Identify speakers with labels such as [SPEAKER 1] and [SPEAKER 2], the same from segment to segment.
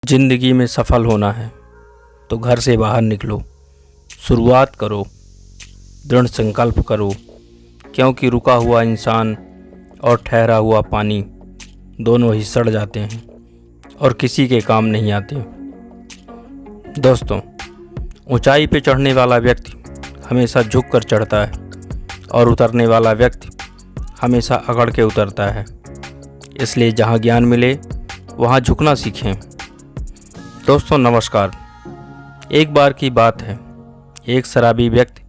[SPEAKER 1] जिंदगी में सफल होना है तो घर से बाहर निकलो, शुरुआत करो, दृढ़ संकल्प करो, क्योंकि रुका हुआ इंसान और ठहरा हुआ पानी दोनों ही सड़ जाते हैं और किसी के काम नहीं आते। दोस्तों, ऊंचाई पे चढ़ने वाला व्यक्ति हमेशा झुक कर चढ़ता है और उतरने वाला व्यक्ति हमेशा अकड़ के उतरता है। इसलिए जहाँ ज्ञान मिले वहाँ झुकना सीखें। दोस्तों नमस्कार। एक बार की बात है, एक शराबी व्यक्ति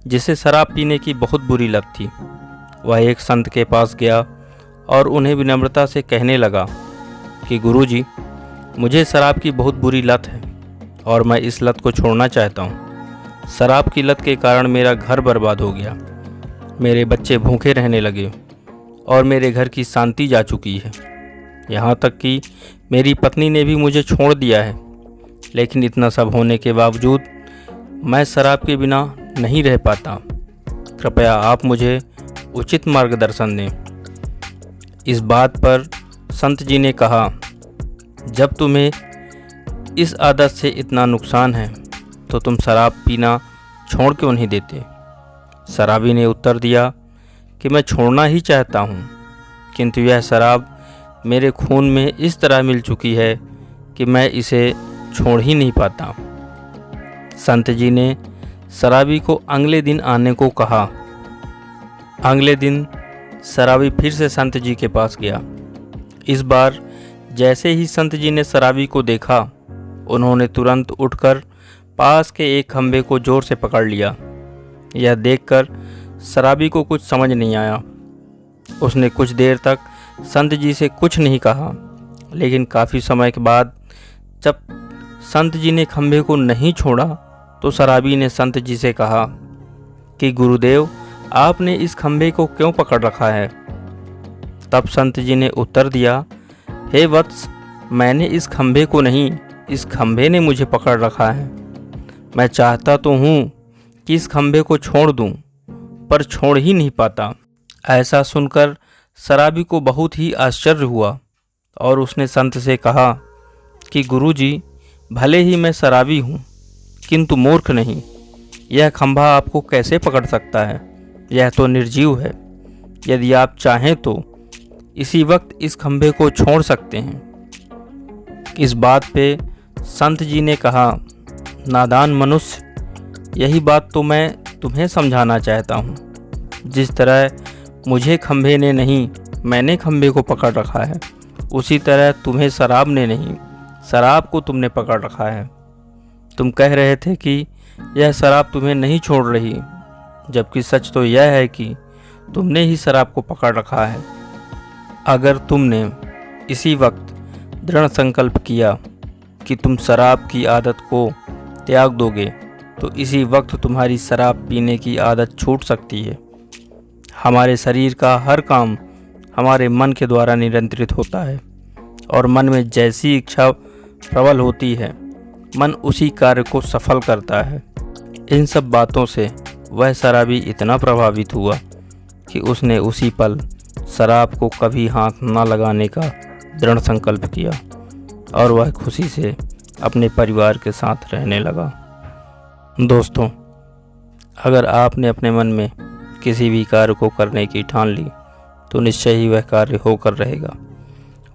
[SPEAKER 1] जिसे शराब पीने की बहुत बुरी लत थी, वह एक संत के पास गया और उन्हें विनम्रता से कहने लगा कि गुरुजी, मुझे शराब की बहुत बुरी लत है और मैं इस लत को छोड़ना चाहता हूँ। शराब की लत के कारण मेरा घर बर्बाद हो गया, मेरे बच्चे भूखे रहने लगे और मेरे घर की शांति जा चुकी है। यहाँ तक कि मेरी पत्नी ने भी मुझे छोड़ दिया है। लेकिन इतना सब होने के बावजूद मैं शराब के बिना नहीं रह पाता। कृपया आप मुझे उचित मार्गदर्शन दें। इस बात पर संत जी ने कहा, जब तुम्हें इस आदत से इतना नुकसान है तो तुम शराब पीना छोड़ क्यों नहीं देते। शराबी ने उत्तर दिया कि मैं छोड़ना ही चाहता हूँ, किंतु यह शराब मेरे खून में इस तरह मिल चुकी है कि मैं इसे छोड़ ही नहीं पाता। संत जी ने शराबी को अगले दिन आने को कहा। अगले दिन शराबी फिर से संत जी के पास गया। इस बार जैसे ही संत जी ने शराबी को देखा, उन्होंने तुरंत उठकर पास के एक खंभे को जोर से पकड़ लिया। यह देखकर शराबी को कुछ समझ नहीं आया। उसने कुछ देर तक संत जी से कुछ नहीं कहा, लेकिन काफ़ी समय के बाद जब संत जी ने खंभे को नहीं छोड़ा तो शराबी ने संत जी से कहा कि गुरुदेव, आपने इस खंभे को क्यों पकड़ रखा है। तब संत जी ने उत्तर दिया, हे वत्स, मैंने इस खंभे को नहीं, इस खंभे ने मुझे पकड़ रखा है। मैं चाहता तो हूँ कि इस खंभे को छोड़ दूँ, पर छोड़ ही नहीं पाता। ऐसा सुनकर शराबी को बहुत ही आश्चर्य हुआ और उसने संत से कहा कि गुरुजी, भले ही मैं शराबी हूँ किंतु मूर्ख नहीं। यह खंभा आपको कैसे पकड़ सकता है, यह तो निर्जीव है। यदि आप चाहें तो इसी वक्त इस खंभे को छोड़ सकते हैं। इस बात पे संत जी ने कहा, नादान मनुष्य, यही बात तो मैं तुम्हें समझाना चाहता हूँ। जिस तरह मुझे खंभे ने नहीं, मैंने खंभे को पकड़ रखा है, उसी तरह तुम्हें शराब ने नहीं, शराब को तुमने पकड़ रखा है। तुम कह रहे थे कि यह शराब तुम्हें नहीं छोड़ रही, जबकि सच तो यह है कि तुमने ही शराब को पकड़ रखा है। अगर तुमने इसी वक्त दृढ़ संकल्प किया कि तुम शराब की आदत को त्याग दोगे, तो इसी वक्त तुम्हारी शराब पीने की आदत छूट सकती है। हमारे शरीर का हर काम हमारे मन के द्वारा नियंत्रित होता है और मन में जैसी इच्छा प्रबल होती है, मन उसी कार्य को सफल करता है। इन सब बातों से वह शराबी इतना प्रभावित हुआ कि उसने उसी पल शराब को कभी हाथ न लगाने का दृढ़ संकल्प किया और वह खुशी से अपने परिवार के साथ रहने लगा। दोस्तों, अगर आपने अपने मन में किसी भी कार्य को करने की ठान ली तो निश्चय ही वह कार्य होकर रहेगा।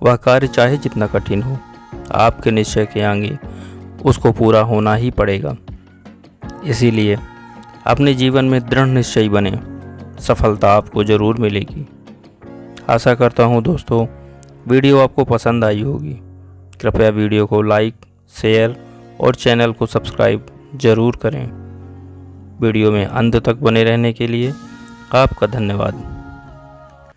[SPEAKER 1] वह कार्य चाहे जितना कठिन हो, आपके निश्चय के आगे उसको पूरा होना ही पड़ेगा। इसीलिए अपने जीवन में दृढ़ निश्चयी बने, सफलता आपको ज़रूर मिलेगी। आशा करता हूँ दोस्तों, वीडियो आपको पसंद आई होगी। कृपया वीडियो को लाइक, शेयर और चैनल को सब्सक्राइब ज़रूर करें। वीडियो में अंत तक बने रहने के लिए आपका धन्यवाद।